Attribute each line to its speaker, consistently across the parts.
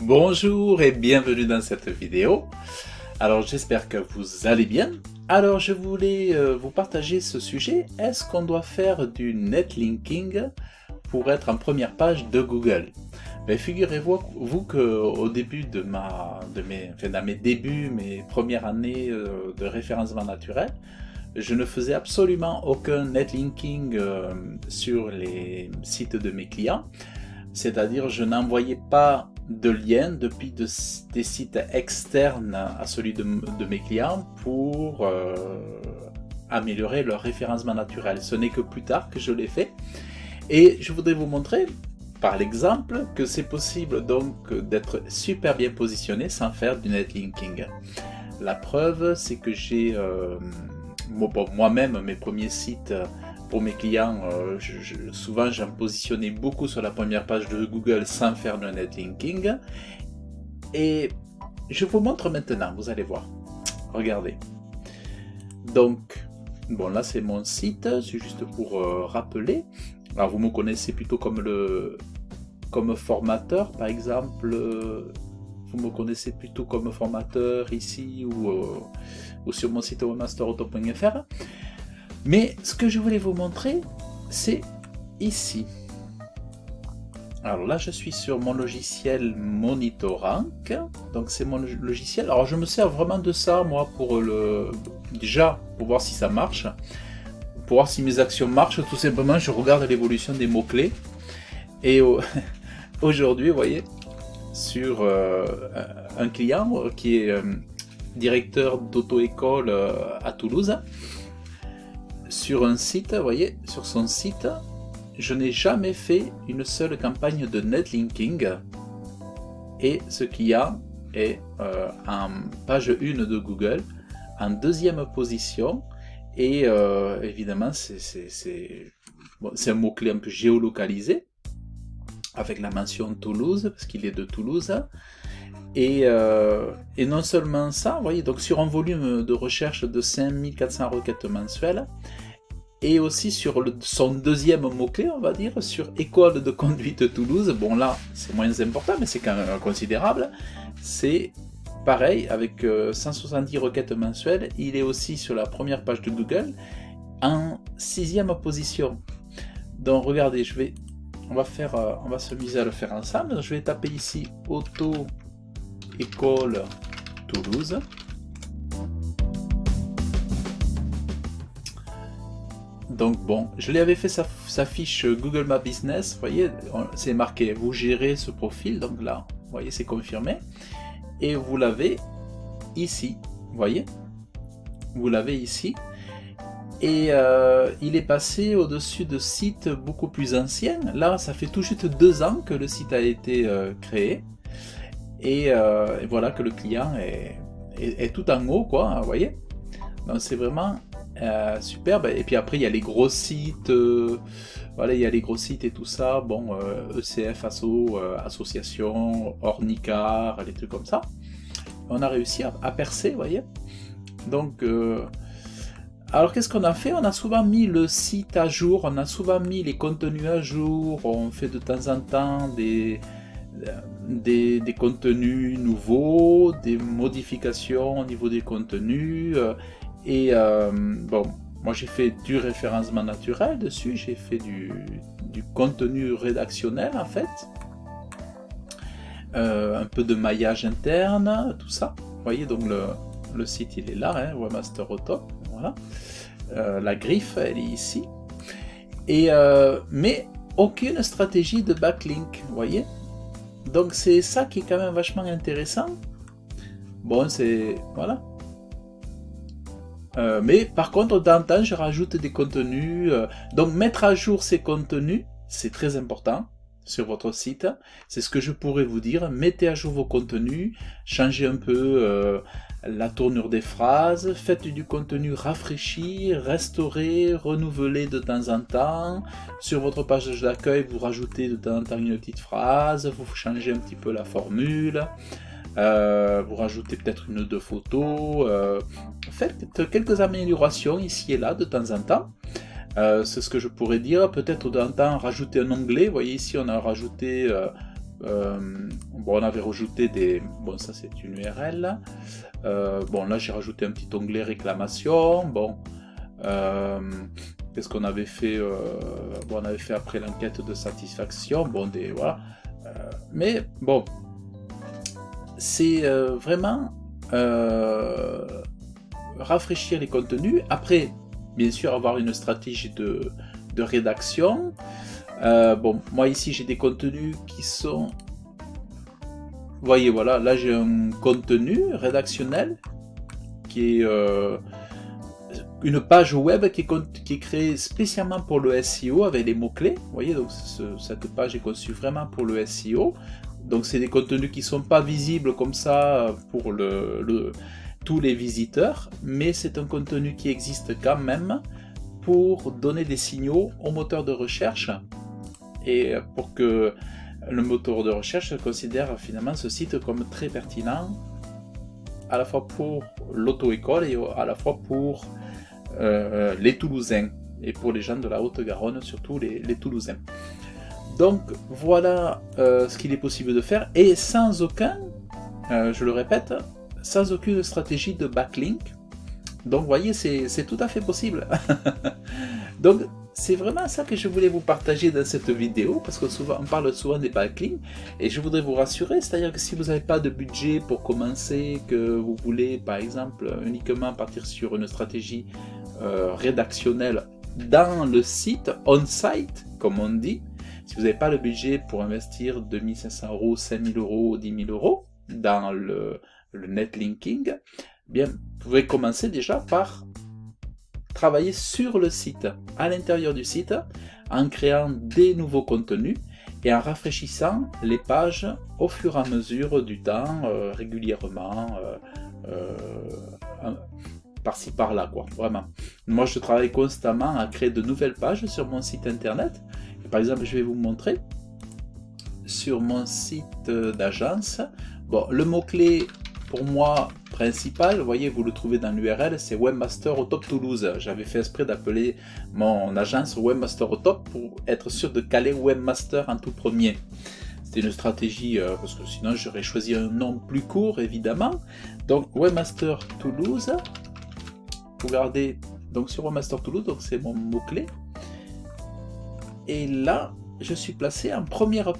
Speaker 1: Bonjour et bienvenue dans cette vidéo. Alors j'espère que vous allez bien. Alors je voulais vous partager ce sujet. Est-ce qu'on doit faire du netlinking pour être en première page de Google? Mais figurez-vous qu'au début dans mes débuts, mes premières années de référencement naturel, je ne faisais absolument aucun netlinking sur les sites de mes clients. C'est-à-dire je n'envoyais pas de liens depuis des sites externes à celui de mes clients pour améliorer leur référencement naturel. Ce n'est que plus tard que je l'ai fait. Et je voudrais vous montrer par l'exemple que c'est possible donc d'être super bien positionné sans faire du netlinking. La preuve, c'est que j'ai moi-même mes premiers sites pour mes clients, souvent j'en positionnais beaucoup sur la première page de Google sans faire de netlinking. Et je vous montre maintenant, vous allez voir. Regardez. Donc, bon là c'est mon site, c'est juste pour rappeler. Alors vous me connaissez plutôt comme formateur, par exemple. Vous me connaissez plutôt comme formateur ici ou sur mon site webmasterauto.fr. Mais ce que je voulais vous montrer, c'est ici. Alors là, je suis sur mon logiciel Monitorank. Donc c'est mon logiciel. Alors je me sers vraiment de ça, moi, déjà, pour voir si ça marche. Pour voir si mes actions marchent, tout simplement, je regarde l'évolution des mots-clés. Et aujourd'hui, vous voyez, sur un client qui est directeur d'auto-école à Toulouse, sur un site, vous voyez, sur son site, je n'ai jamais fait une seule campagne de netlinking et ce client est en page 1 de Google, en deuxième position et évidemment c'est un mot-clé un peu géolocalisé avec la mention Toulouse parce qu'il est de Toulouse. Et non seulement ça, vous voyez, donc sur un volume de recherche de 5400 requêtes mensuelles, et aussi sur son deuxième mot-clé, on va dire, sur école de conduite Toulouse. Bon là, c'est moins important, mais c'est quand même considérable. C'est pareil, avec 170 requêtes mensuelles, il est aussi sur la première page de Google, en 6e position. Donc regardez, on va se miser à le faire ensemble. Je vais taper ici auto école Toulouse. Donc bon, je lui avais fait sa fiche Google My Business, vous voyez, c'est marqué, vous gérez ce profil, donc là, vous voyez, c'est confirmé. Et vous l'avez ici, vous voyez, vous l'avez ici. Et il est passé au-dessus de sites beaucoup plus anciens. Là, ça fait tout juste 2 ans que le site a été créé. Et voilà que le client est tout en haut, quoi, vous voyez. Donc c'est vraiment superbe. Et puis après il y a les gros sites, voilà, il y a les gros sites et tout ça. Bon, ECF, Asso, Association, Ornicar, les trucs comme ça. On a réussi à percer, vous voyez. Donc alors qu'est-ce qu'on a fait? On a souvent mis le site à jour, on a souvent mis les contenus à jour, on fait de temps en temps des contenus nouveaux, des modifications au niveau des contenus, et bon, moi j'ai fait du référencement naturel dessus, j'ai fait du contenu rédactionnel en fait, un peu de maillage interne, tout ça, vous voyez, donc le site il est là, hein, Webmaster Auto, voilà, la griffe elle est ici, et mais aucune stratégie de backlink, vous voyez. Donc c'est ça qui est quand même vachement intéressant. Bon, c'est... voilà. Mais par contre, de temps en temps, je rajoute des contenus. Donc mettre à jour ces contenus, c'est très important sur votre site. C'est ce que je pourrais vous dire. Mettez à jour vos contenus, changez un peu la tournure des phrases, faites du contenu rafraîchi, restauré, renouvelé de temps en temps. Sur votre page d'accueil, vous rajoutez de temps en temps une petite phrase, vous changez un petit peu la formule, vous rajoutez peut-être une ou deux photos, faites quelques améliorations ici et là de temps en temps. C'est ce que je pourrais dire. Peut-être de temps en temps rajouter un onglet. Vous voyez ici on a rajouté bon, on avait rajouté des... Bon, ça c'est une URL. Bon, là j'ai rajouté un petit onglet réclamation. Bon, qu'est-ce qu'on avait fait? Bon, on avait fait après l'enquête de satisfaction. Bon, des... Voilà. Mais bon, c'est vraiment rafraîchir les contenus. Après, bien sûr, avoir une stratégie de rédaction. Bon, moi ici j'ai des contenus qui sont... Vous voyez, voilà, là j'ai un contenu rédactionnel qui est une page web qui est créée spécialement pour le SEO avec les mots-clés. Vous voyez, donc cette page est conçue vraiment pour le SEO. Donc c'est des contenus qui ne sont pas visibles comme ça pour tous les visiteurs, mais c'est un contenu qui existe quand même pour donner des signaux au moteur de recherche et pour que le moteur de recherche considère finalement ce site comme très pertinent à la fois pour l'auto-école et à la fois pour les Toulousains et pour les gens de la Haute-Garonne, surtout les Toulousains. Donc voilà ce qu'il est possible de faire et sans aucun, je le répète, sans aucune stratégie de backlink. Donc vous voyez, c'est tout à fait possible. Donc c'est vraiment ça que je voulais vous partager dans cette vidéo, parce que souvent, on parle souvent des backlinks, et je voudrais vous rassurer, c'est-à-dire que si vous n'avez pas de budget pour commencer, que vous voulez par exemple uniquement partir sur une stratégie rédactionnelle dans le site, on-site, comme on dit, si vous n'avez pas le budget pour investir 2500 €, 5000 €, 10 000 € dans le netlinking, bien, vous pouvez commencer déjà par travailler sur le site, à l'intérieur du site, en créant des nouveaux contenus et en rafraîchissant les pages au fur et à mesure du temps, régulièrement, par-ci par-là, quoi, vraiment. Moi, je travaille constamment à créer de nouvelles pages sur mon site internet. Et par exemple, je vais vous montrer sur mon site d'agence. Bon, le mot-clé pour moi principal, vous voyez, vous le trouvez dans l'URL, c'est Webmaster au Top Toulouse. J'avais fait exprès d'appeler mon agence Webmaster au Top pour être sûr de caler Webmaster en tout premier. C'était une stratégie, parce que sinon j'aurais choisi un nom plus court, évidemment. Donc Webmaster Toulouse, vous regardez donc sur Webmaster Toulouse, donc c'est mon mot-clé. Et là, je suis placé en première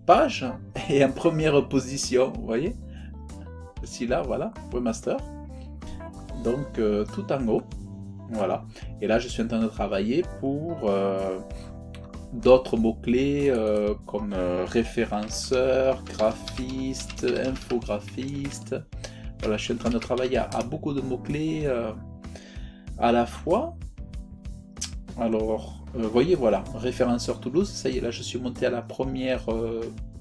Speaker 1: page et en première position, vous voyez. Ici là, voilà, Webmaster, donc tout en haut, voilà, et là je suis en train de travailler pour d'autres mots-clés comme référenceur, graphiste, infographiste, voilà, je suis en train de travailler à beaucoup de mots-clés à la fois. Alors, vous voyez, voilà, référenceur Toulouse, ça y est, là je suis monté à la première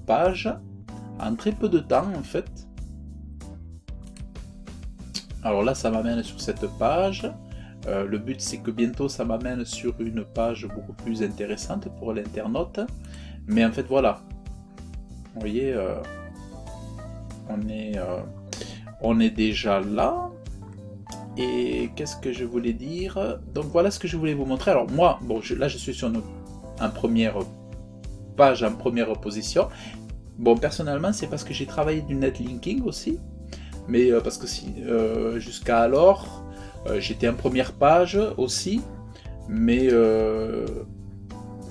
Speaker 1: page, en très peu de temps en fait. Alors là, ça m'amène sur cette page. Le but, c'est que bientôt, ça m'amène sur une page beaucoup plus intéressante pour l'internaute. Mais en fait, voilà. Vous voyez, on est déjà là. Et qu'est-ce que je voulais dire? Donc voilà ce que je voulais vous montrer. Alors moi, bon, là, je suis sur une première page, en première position. Bon, personnellement, c'est parce que j'ai travaillé du netlinking aussi. Mais parce que jusqu'à alors, j'étais en première page aussi, mais le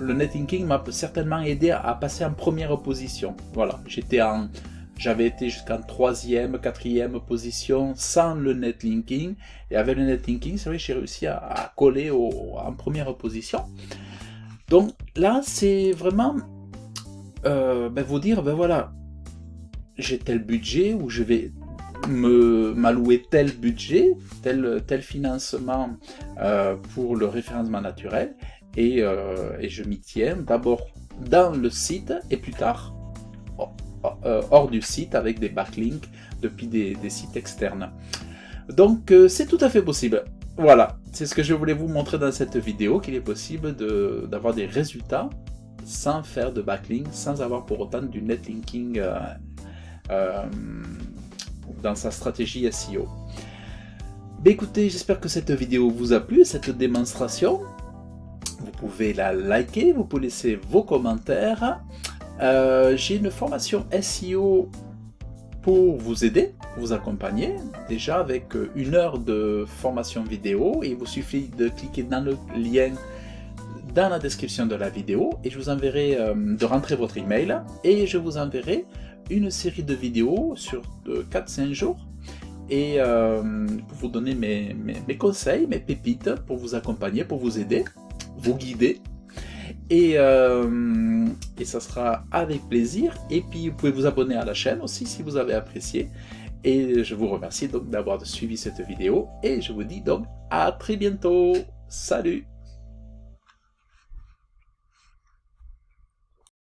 Speaker 1: netlinking m'a certainement aidé à passer en première position. Voilà, j'avais été jusqu'en 3e, 4e position sans le netlinking, et avec le netlinking, c'est vrai que j'ai réussi à coller en première position. Donc là, c'est vraiment vous dire, ben voilà, j'ai tel budget où je vais m'allouer tel budget, tel financement pour le référencement naturel, et je m'y tiens d'abord dans le site et plus tard hors du site avec des backlinks depuis des sites externes. Donc c'est tout à fait possible. Voilà, c'est ce que je voulais vous montrer dans cette vidéo, qu'il est possible d'avoir des résultats sans faire de backlink, sans avoir pour autant du netlinking dans sa stratégie SEO. Écoutez, j'espère que cette vidéo vous a plu, cette démonstration. Vous pouvez la liker, vous pouvez laisser vos commentaires. J'ai une formation SEO pour vous aider, pour vous accompagner, déjà avec 1 heure de formation vidéo. Il vous suffit de cliquer dans le lien dans la description de la vidéo et je vous enverrai de rentrer votre email et je vous enverrai une série de vidéos sur 4-5 jours et pour vous donner mes conseils, mes pépites pour vous accompagner, pour vous aider, vous guider. Et ça sera avec plaisir. Et puis vous pouvez vous abonner à la chaîne aussi si vous avez apprécié. Et je vous remercie donc d'avoir suivi cette vidéo. Et je vous dis donc à très bientôt. Salut!